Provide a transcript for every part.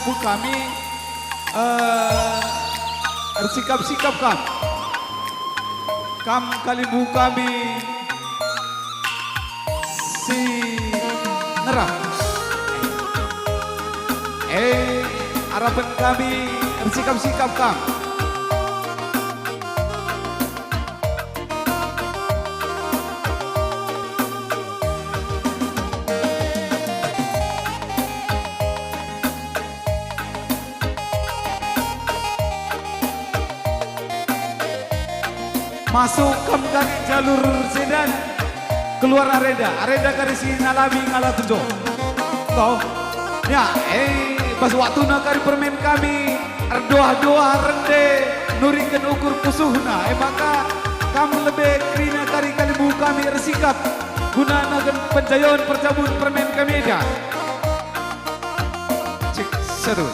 Kalibu kami bersikap-sikap kam Kalibu kami si nerah harapan kami bersikap-sikap kam masuk ke jalur sedan, keluar areda kari si nalami ngalah tunjuk. Toh, ya, pas waktu nakari permen kami, doa rende, nurikan ukur pusuhna, maka kamu lebih kerina kari Kalibu kami bersikap, guna nagan penjayon percabut permen kami aja. Cek, seru.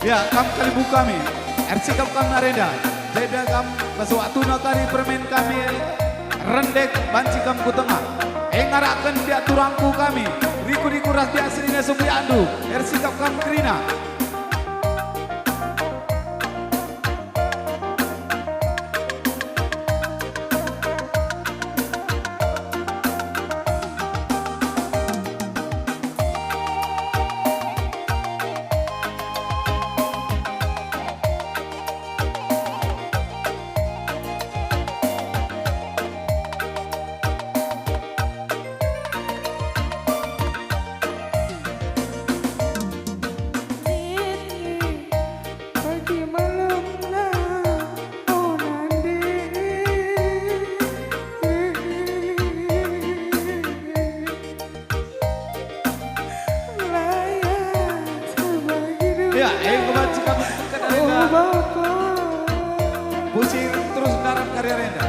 Ya, Kalibu kami, sikap kami areda, jeda kam pas waktu nakari permen kami rendek banci kam ku tengah, ngarakan dia turangku kami, riku ras dia aslinya supi andu, sikap kam kerina. Ya, kebaca kamu bukan arenda. Pusing terus darat karya arenda.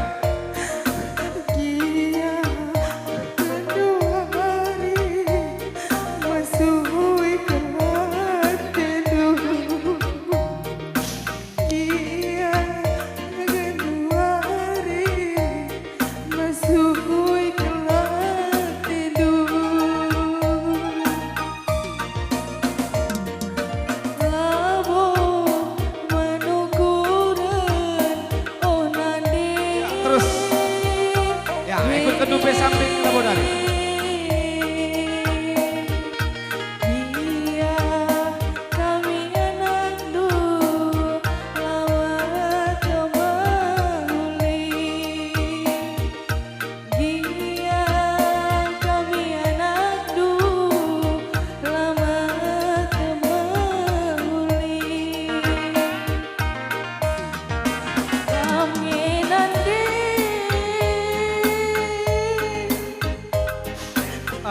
Kedupe samping labodari.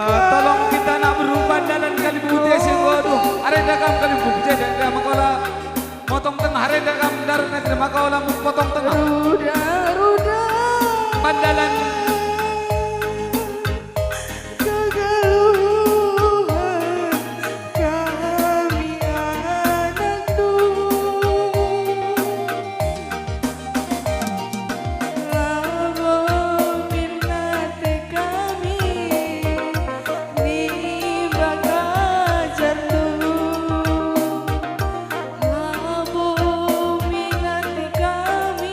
Tolong kita nak berubah dalam Kalibu desa godo. Arenda kam Kalibu jadi makola potong tengah arenda kam darat nanti makola potong tengah. Ruda. Pandalan Kami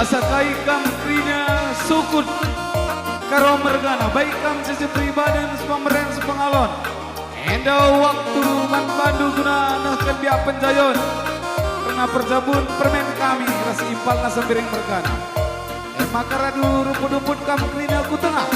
asakai kam krina sukun karo mergana baik kam sisi pribadi pemeren sepengalon enda waktu man bandu guna nahkan biak penjayon karena perjabun permen kami rasi impal nasa piring mergana maka radu rumput-rumput kam krina ku tengah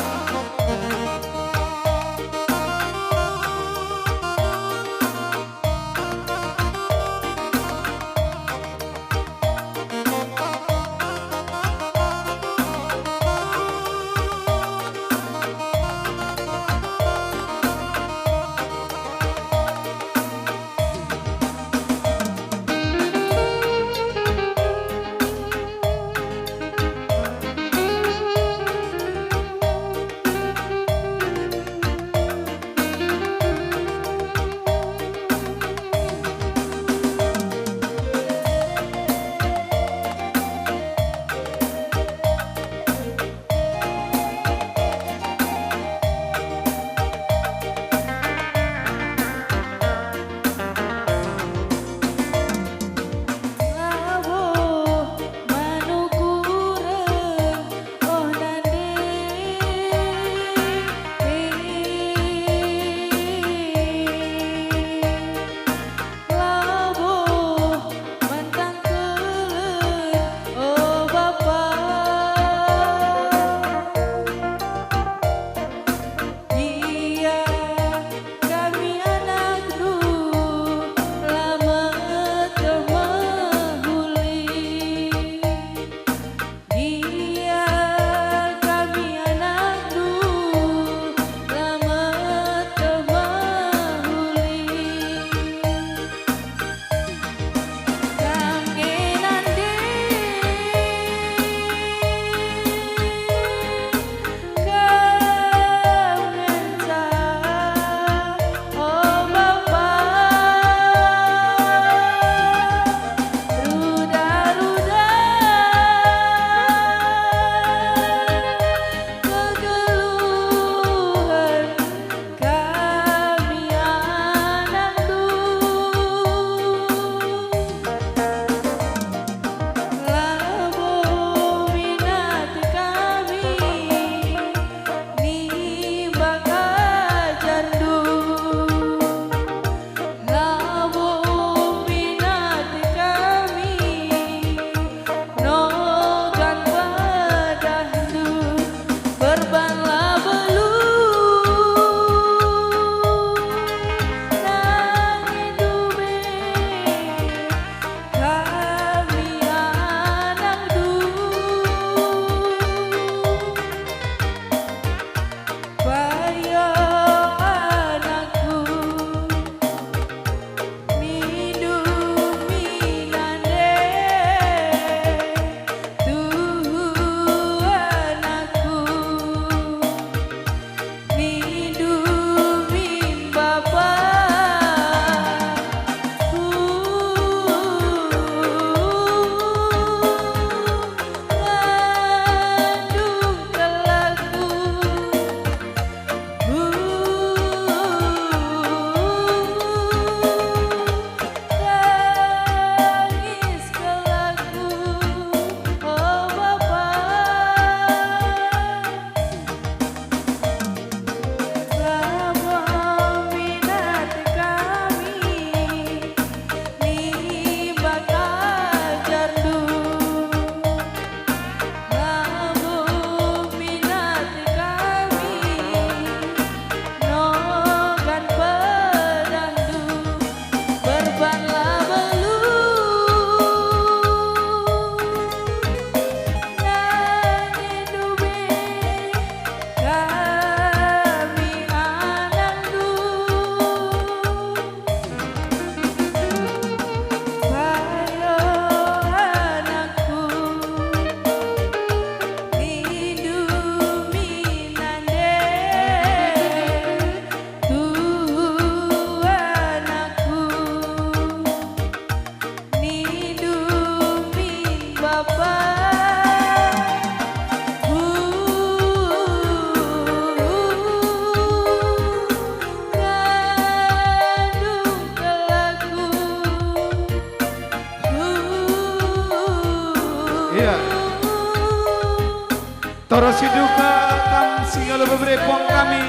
Toros hiduka kam singgalo beberepong kami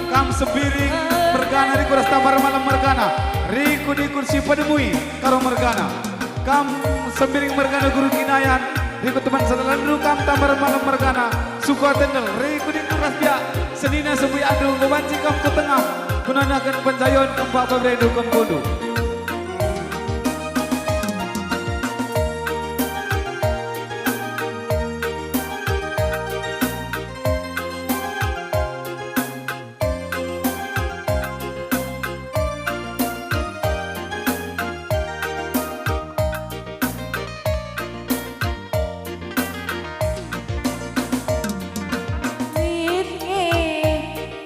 kam sebiring mergana riku rastamar malam mergana riku di kursi pademui karo mergana kam sebiring mergana guru kinayan riku teman sadalandu kam tambar malam mergana suku atendel riku di kuras dia senina sebui adu ngebanci kam ke tengah kunanakan penjayon kempak beberedu kembodu.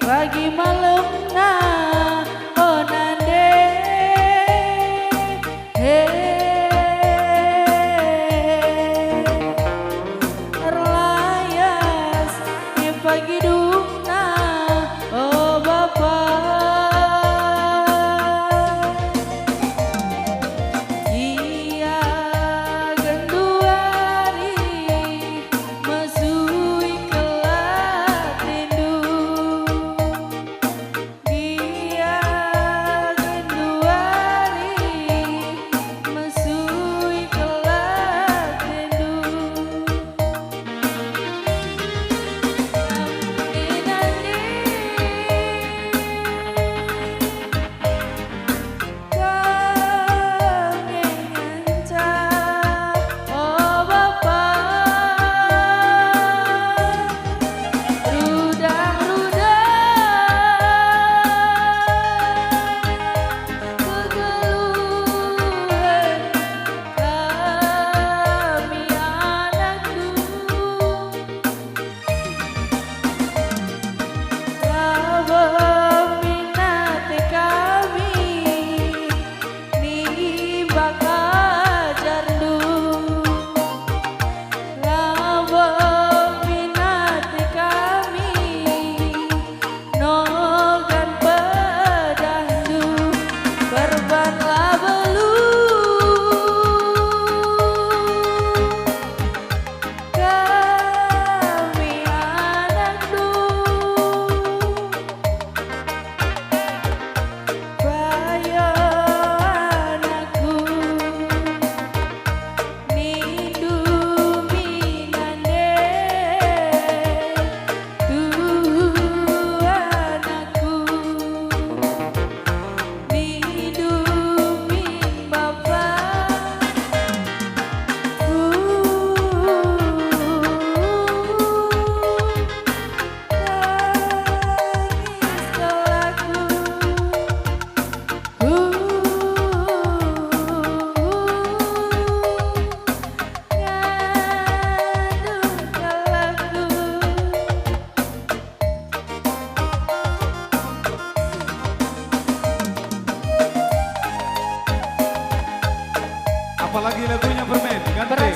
Pagi malam na oh nande terlayas di pagi duna oh bapak iya genduari mesui kelat tindu Apalagi lagunya permen, ganti.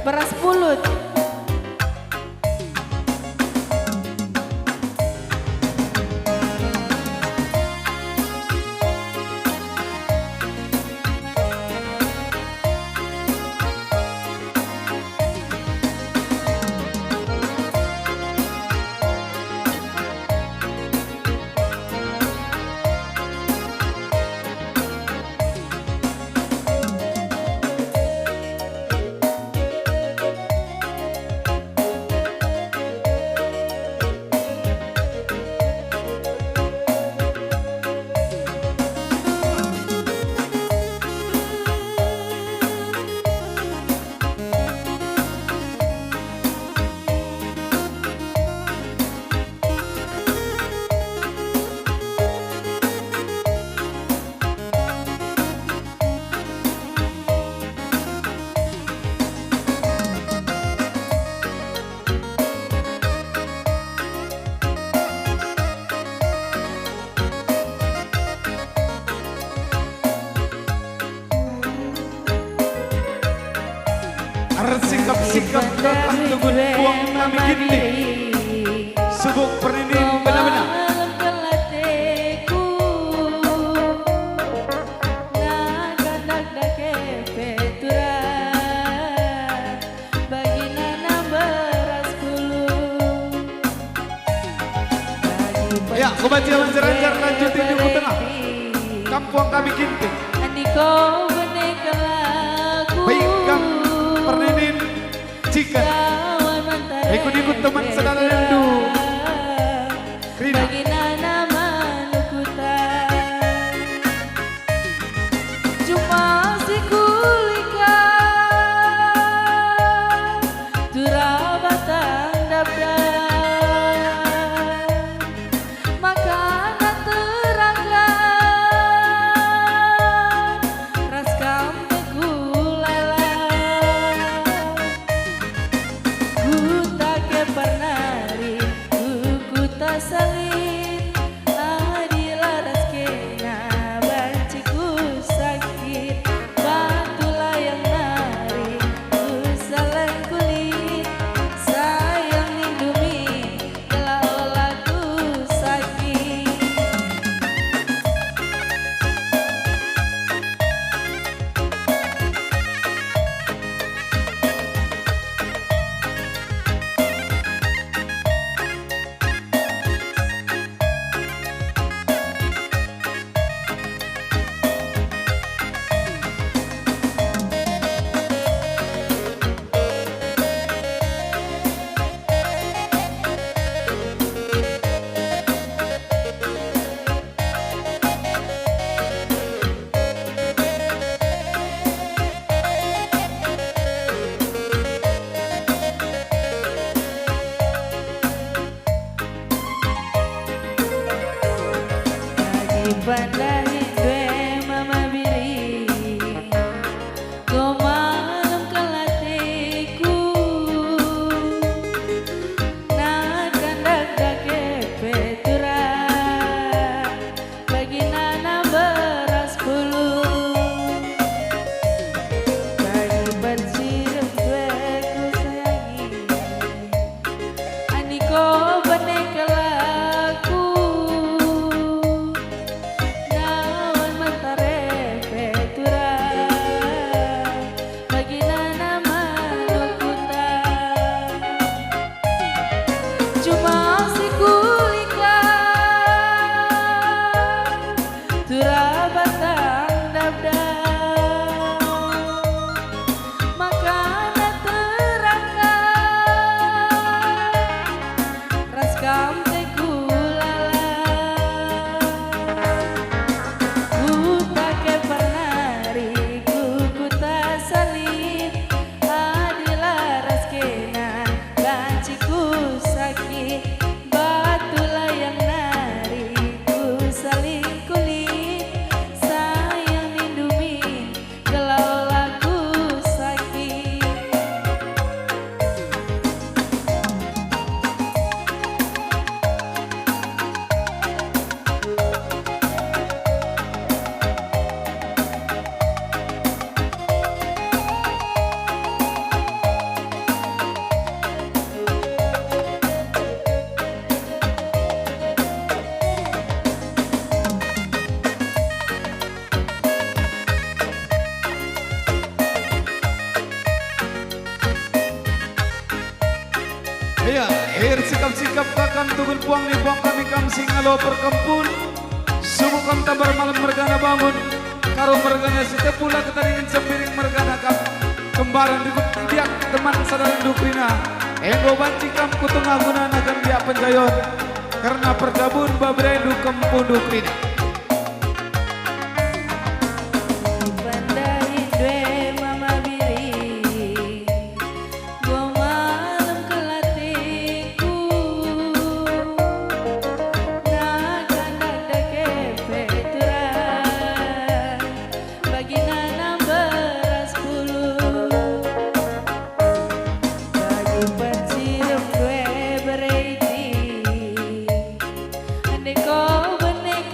Beras pulut. Sikap-sikap datang tugun buang kami gini subuk perninim benar-benar Kobaji Aman Seranjar lanjut di Duku Tengah. Kampung kami Ginting. Andiko benek lagu. Baikkan Pernenin Cikan. Kawan mantare. Ikut-ikut teman saudara rindu. Rina. Bagina nama nukutan. Cuma si kulika. Turabatang dabdan. Makanan terangkan. Ras kampe kulala. Ku tak pernah ku tak salin adilah raskena banci ku sakit batulah yang nari ku salah kulit sayang lindungi kalau ku sakit. Bandahi dwe mama biri gomanam kalatiku na kandak dake petura bagi nana beras bulu bagi bersirem dwe ku sayangi aniko benek laku. Nawan mantare petura bagina nama nukutan. Cuma si kulika turabatang dabdan makanan terangkan ras kampe kulala. Ku tak pernah ku tak salin adilah raskena banci ku sakit batulah yang nari ku saling kulit sayang lindungi kalau laku sakit. Iya, air sikap-sikap kakam tubul puang ni buang kami kam singalo perkempun. Subuh kam tabar malam mergana bangun. Karo mergana setiap pula ketaringan sembiring mergana kam. Kembaran ribut biak teman saudara Dukrina. Ego banci kam kutungah guna nagan biak penjayon. Karena perkabun babrendu kempun Dukrina. Bandahi dwe mama biri gomanam kalatiku na kandak dake petura bagi nana beras bulu bagi persirem dwe bereiti andai kau benek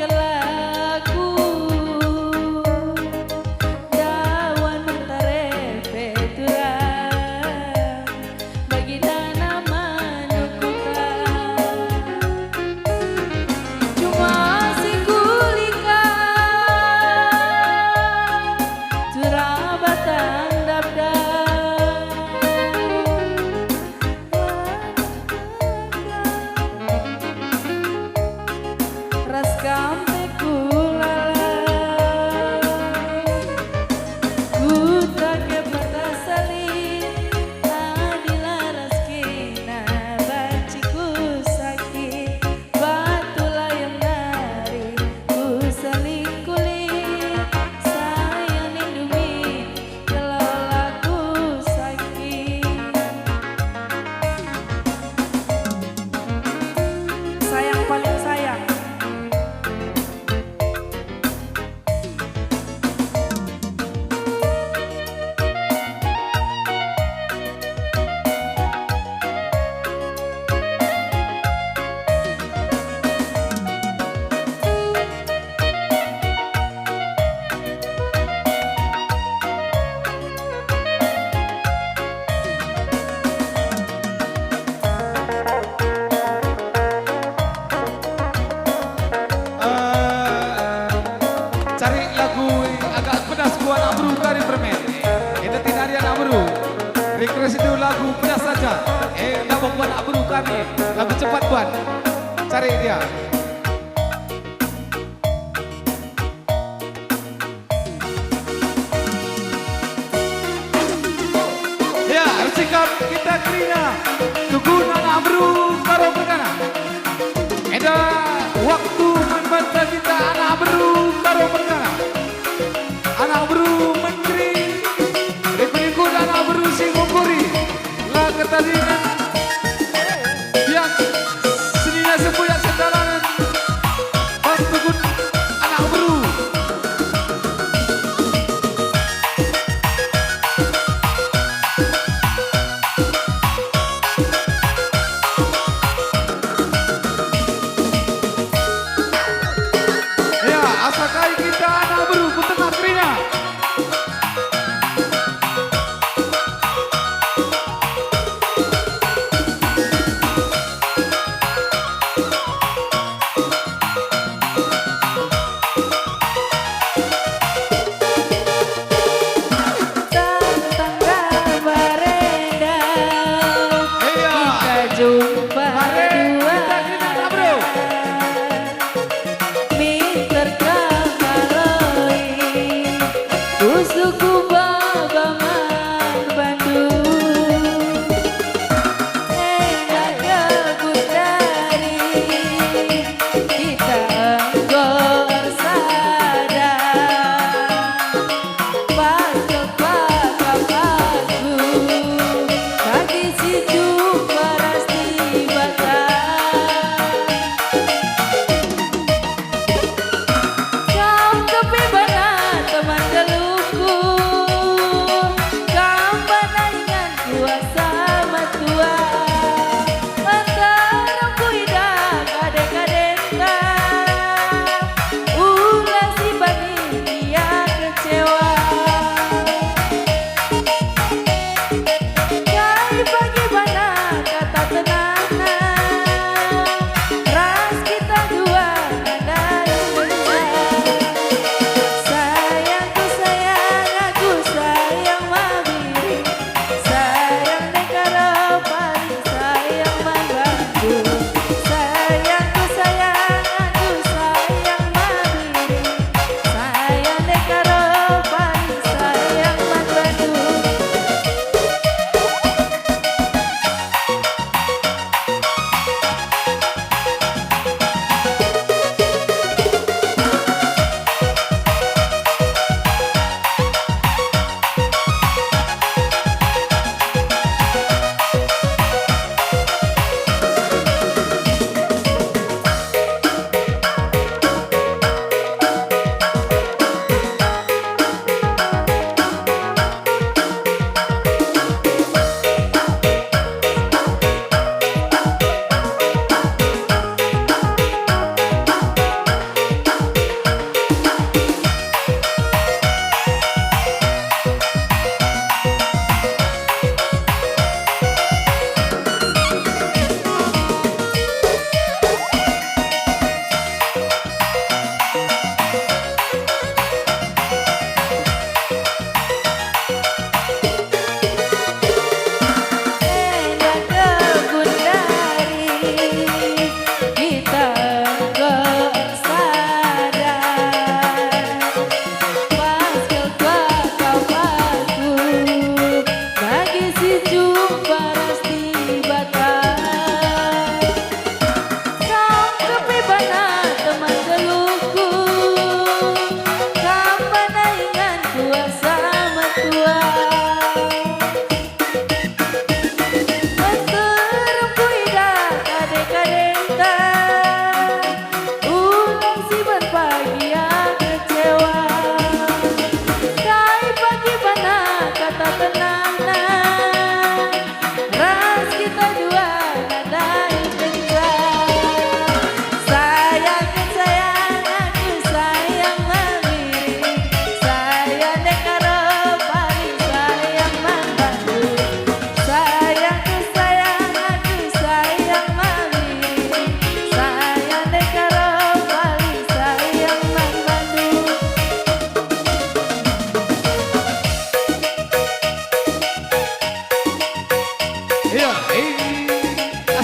anak buru kami. Lagu cepat Tuan. Cari dia. Ya, sikap kita kerina. Tugun anak buru karo perkara. Ada waktu membantah kita anak buru karo perkara. Anak buru menteri. Berikut anak buru singukuri. Lah ketalinan. Yang seninya sepuyak sedalanan. Bang Tugun anak buru.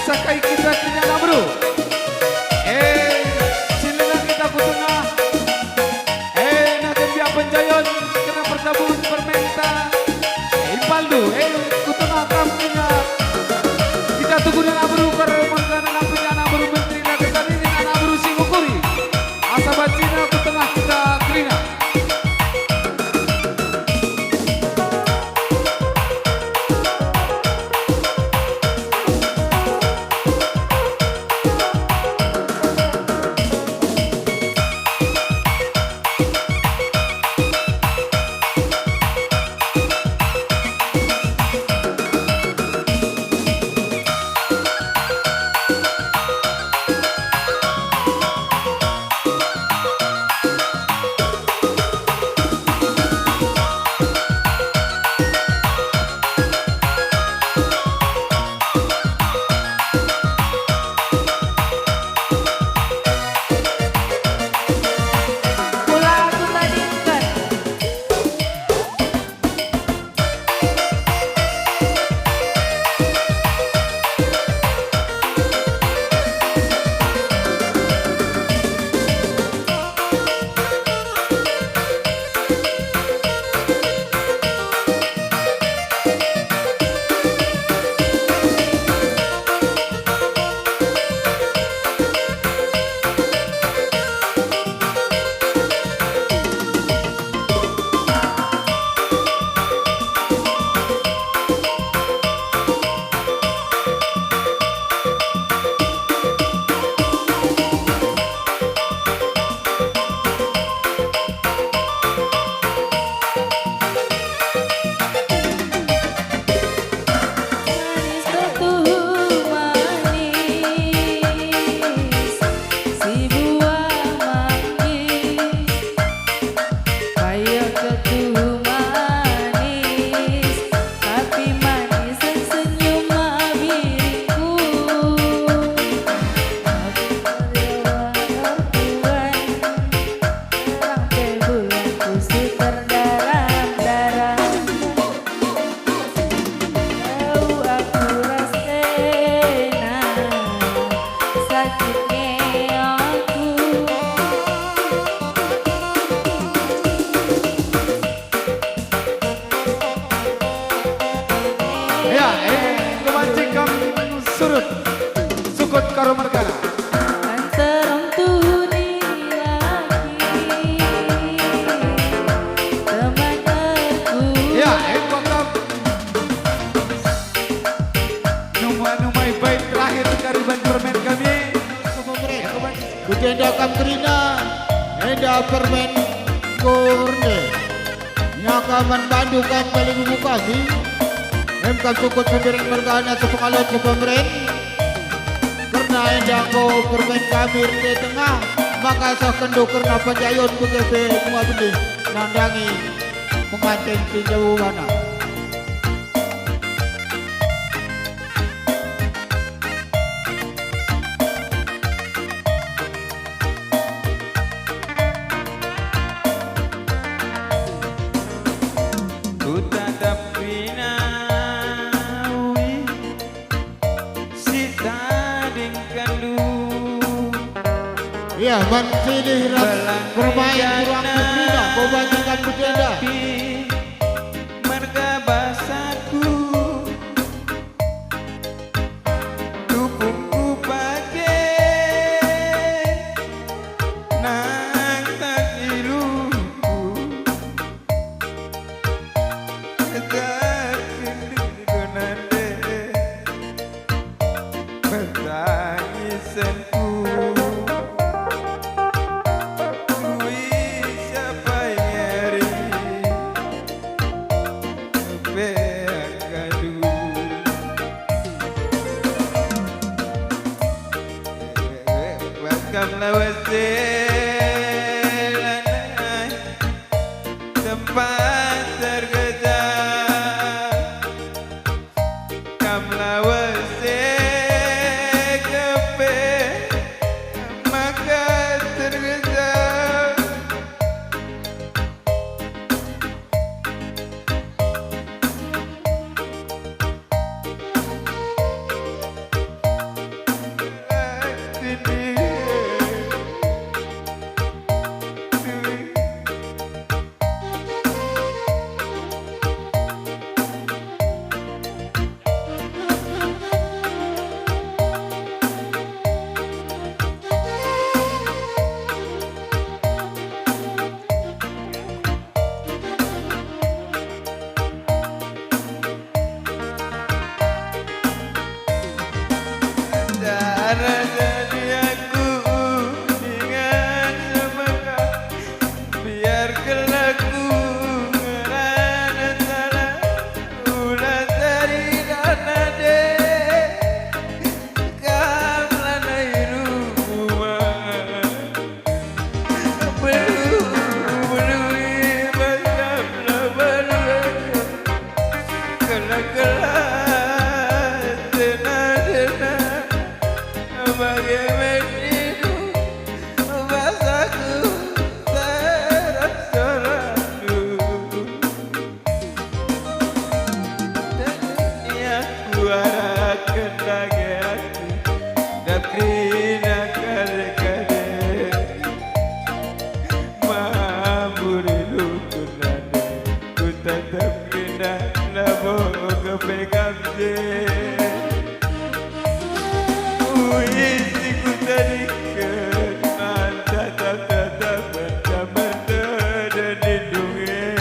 sakai kita kenyana bro. Silakan kita ku tengah. Nakem dia penjayon kena pertabun permenta. Impaldu, ku tengah kampungnya. Kita tunggu dengan abru karena makanan apinya abru menteri nakesan ini anak abru singukuri. Asa bacina ku tengah kita kelina. Sukut karo merkana. Antarong tuni lagi teman aku. Ya, wakam numai baik terakhir kariban permen kami. Kujenda kamkrina, eda permen kurne. Nyakaman bandu kan paling bubu kami. Emkam sukut pemberian merkana sepengalut ke pemberian. Karena eda ko permen kami di tengah. Maka sah kendu karena penjayon kutepe semua benih. Nandangi pengantin sejauh mana. Ya, pilih bermain kurang berbeda, kau bagikan berbeda. Marga basaku, tubuhku pakai nang tak iluku, tak nande bertangisanku. Kamla wasilanai tempat tergejam. Kamla wasikepe maka tergejam. jadi aku dengan sama kau biar kelaku ngerana salah ulah dari dana deh kamlana rumah belum macam laban kelak-kelak tenang-tenang bagaimana itu bahasaku terasa-rasu dan ini aku arahkan lagi aku tapi nak kare-kare mampu dilukunane ku tetap kena labo kepegang je isi ku tadikan mata tata mata dan lindungi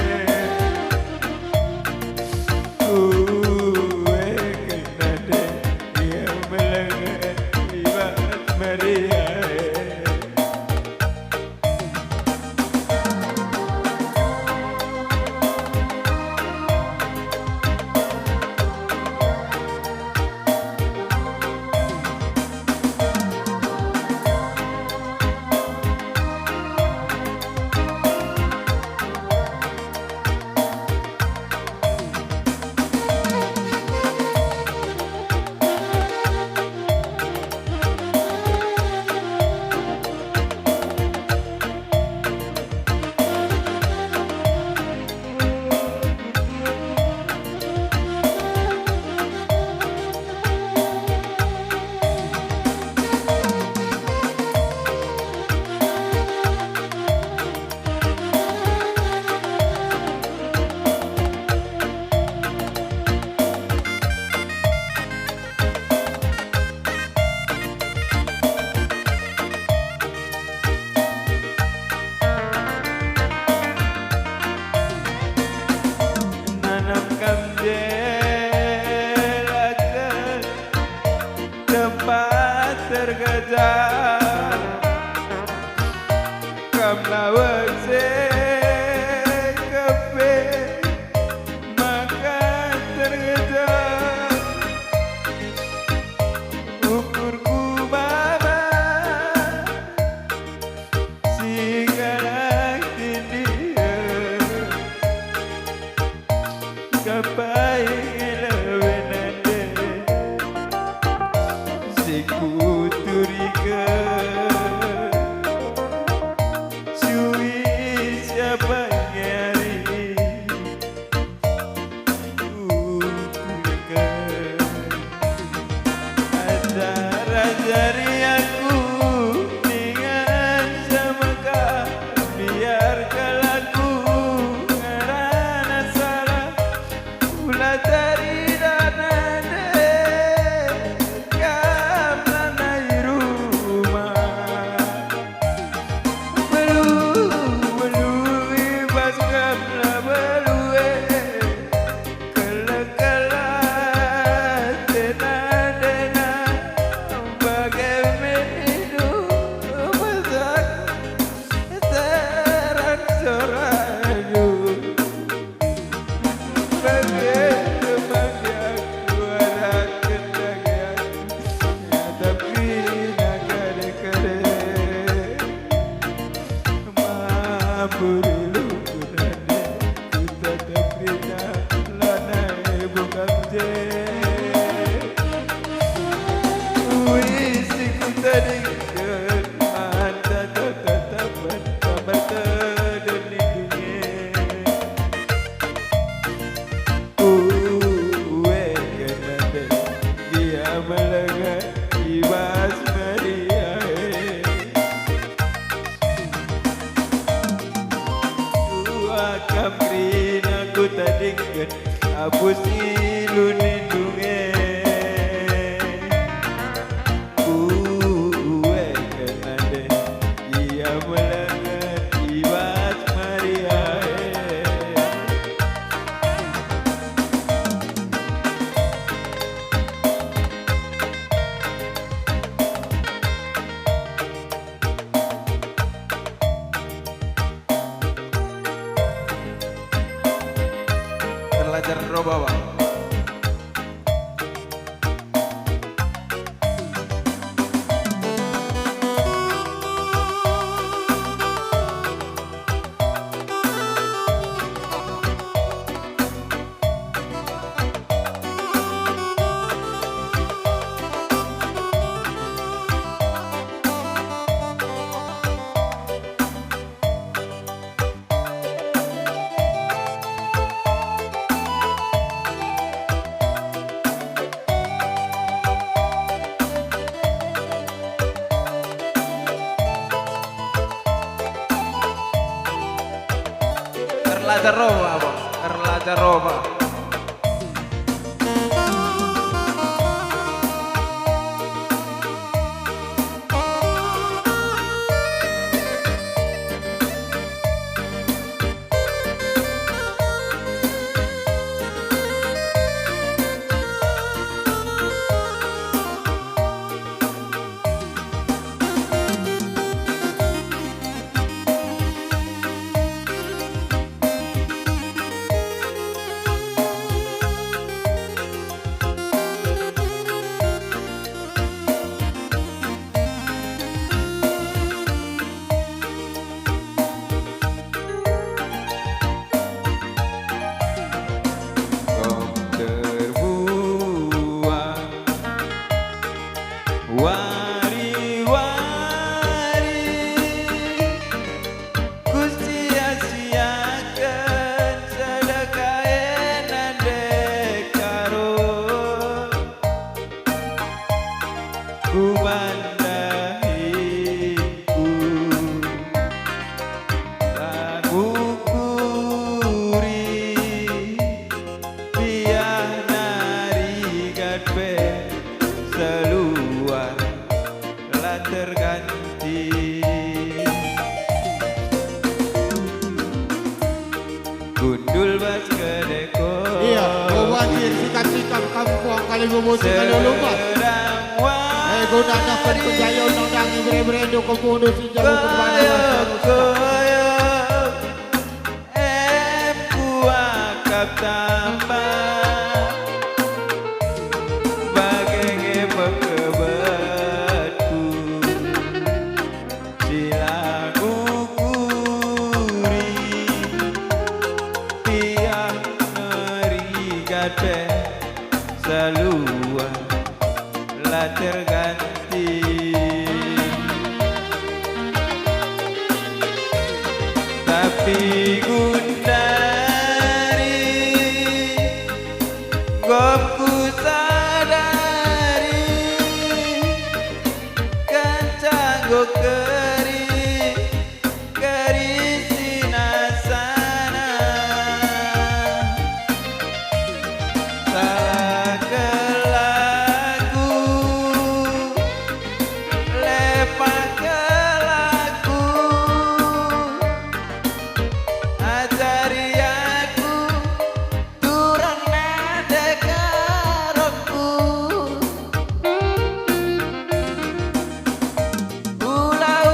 kuwe kena deh yang melengah ibarat meriah nanamkan jelakan tempat terkejar kamlawan sekape maka terkejar ukurku baba segala dia kapai lawenande sikuturiga sui siapa nyari kuturiga ada rajari aku dengan sama kau biar kalaku ngerana salah ulah dari dana deh kamlana rumah belum ibas kamla belue kelak-kelak tenang-tenang bagaimana hidup masak terang-terang Kamrina ku tadingkan hapus ilu lindungi kuwe kena deh ia melanggar ibas Maria roba bang. Erlada roba bang, Erlada roba. Kau terbuang wari-wari, ku sia-siakan sedekah enan dekaro, ku mandahiku langukuri biar narigat pe seluar lah terganti. Gundul bas kedeko Iya, banjir sikap-sikap kampung kali bubut kali lupa. Gunanya kan penjaya undang-undangi bre-bredo kemudu si jalu koyok em kuakap tambah bagai pekebetku sila kukuri tiang nerigat pe seluar lah terganti. Tapi gundari gopku sadari kan canggo keri sinasana salah kelaku lepak kelaku ajari aku turun nada karoku ulah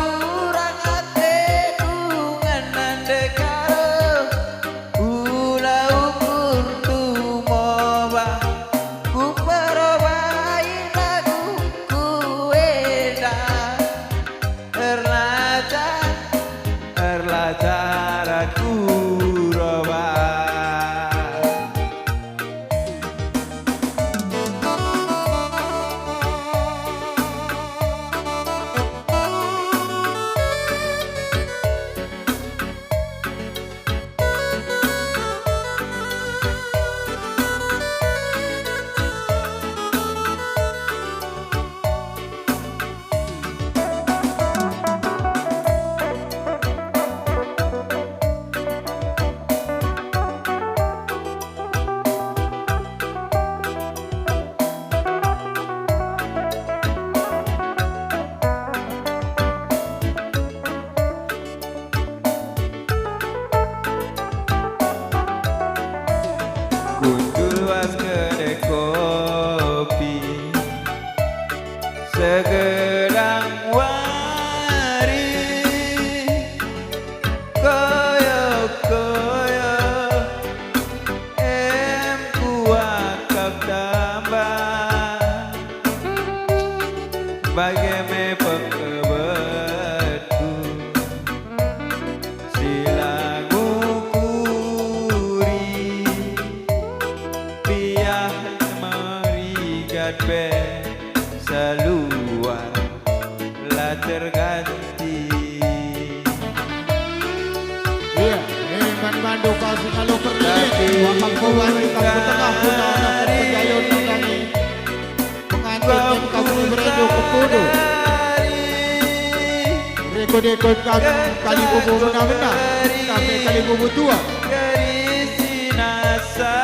Bagai pengebetku Sila ngukuri Biar merigat be Seluar lah terganti Iya, Eman Bandu kasih kalau pergi Wakam kawan di kampung tengah Puna anak perjayon kami Pengantin kamu berendu ke Pudu Rekod-rekod kali bubu benar-benar Sampai kali bubu tua Garis sinasa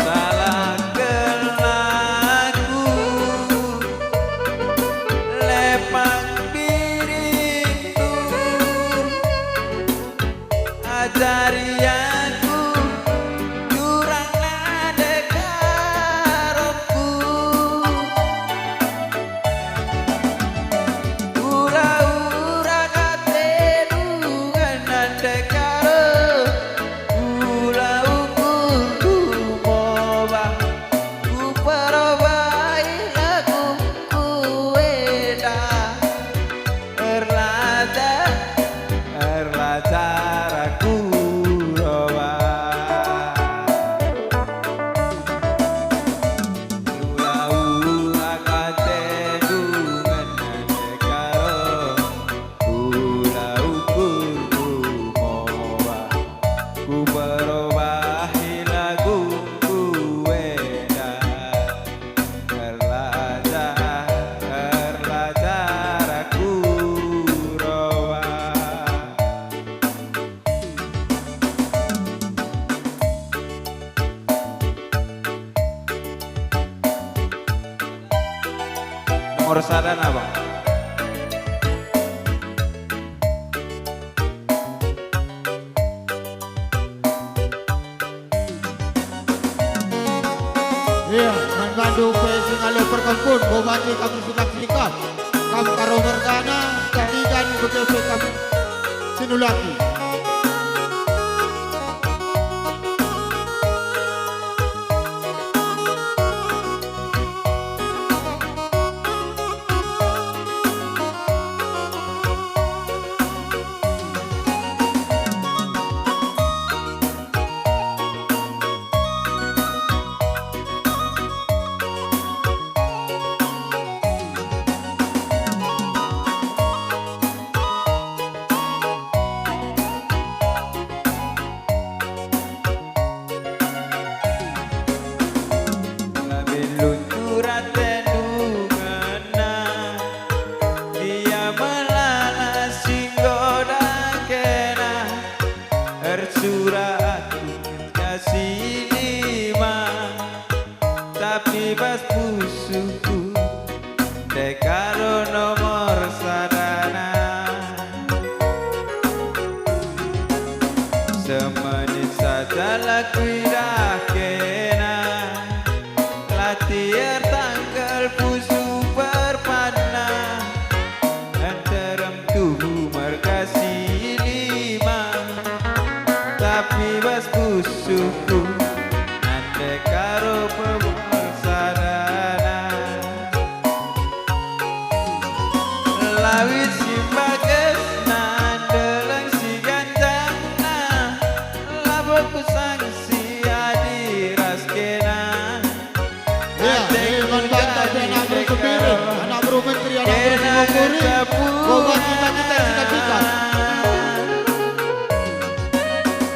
Salah kelaku Lepak diriku Ajari aku Jurang nade karoku Ura-ura kate dungan nade karo Ula ukur kumoba Ku perobai lagu kueda Erlajaraku roba Ula-ula kate dungan nade karo Ula ukur kumoba Ku perobahi lagu kueda Erlajaraku roba Nomor sadana bang Iya, Man Bandu pesi kalau perkampun Bomati kami suka selikat Kami karo mergana Ketigan bekepe kami Sinulaki Labin luncuran tendungana Dia melala singgoda kena Ersurat kasih lima Tapi pas pusuku Dekaro nomor sadana Semenit saja laku dah kena Latihan tanggal pusu berpana Antarem tubuh merkasi lima Tapi bas pusuku Ande karo pemersadana Lawit si bagas nandeleng si gantangna Laboku sangsi adiras kena Iya, Eman Bandu dan anak bro kepiring Anak bro menteri, anak bro simokuri Bomati kami sikat-sikat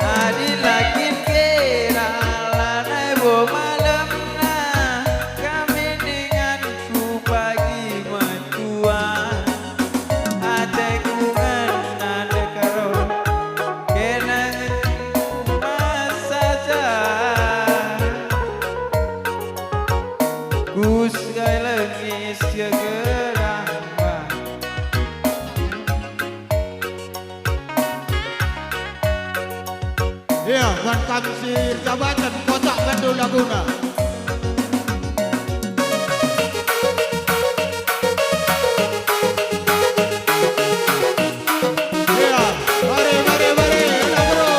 Adi lagi kira lanai bo malam na Kami denganku pagi mentua Ateku ngenade karo Kenang saja Gus gai lengis kegerang Iya, dan Kamsir Jabatan Kota Bandu Laguna Iya, mari anak bro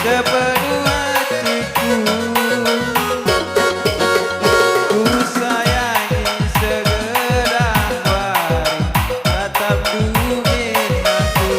sepenuh hatiku. Ku sayangi segedang wari, tatap dubin aku.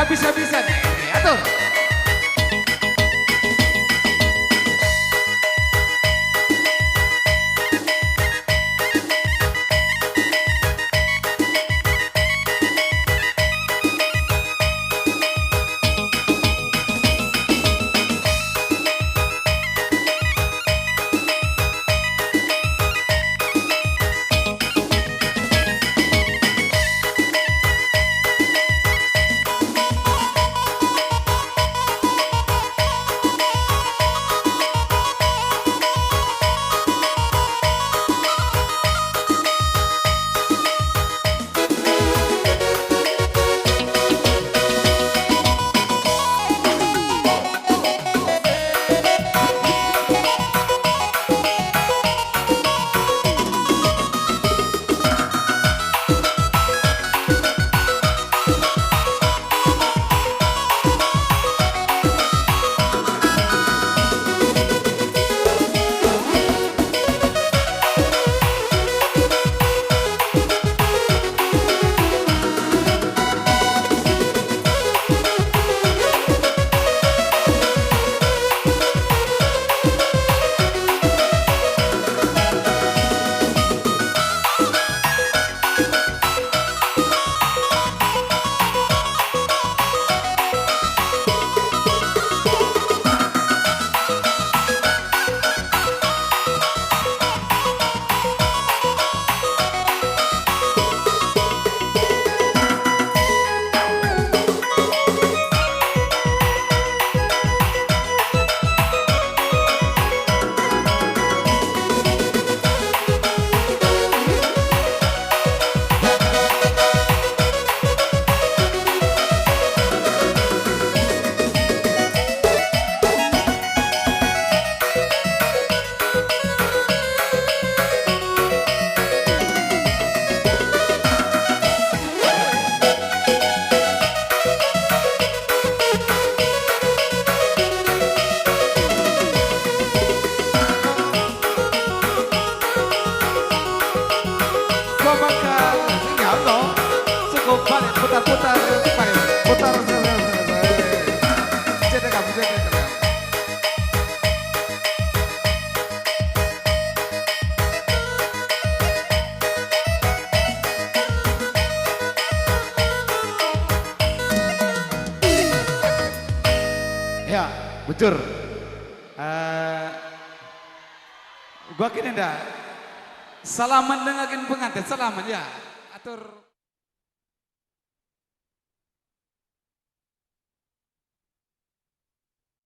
habis-habisan. Atur. Putar-putar, putar. Cedek kamu, cedek kamu. Ya, bujur. Gua kini ndak. Salaman dengakin pengantin, salaman ya. Atur.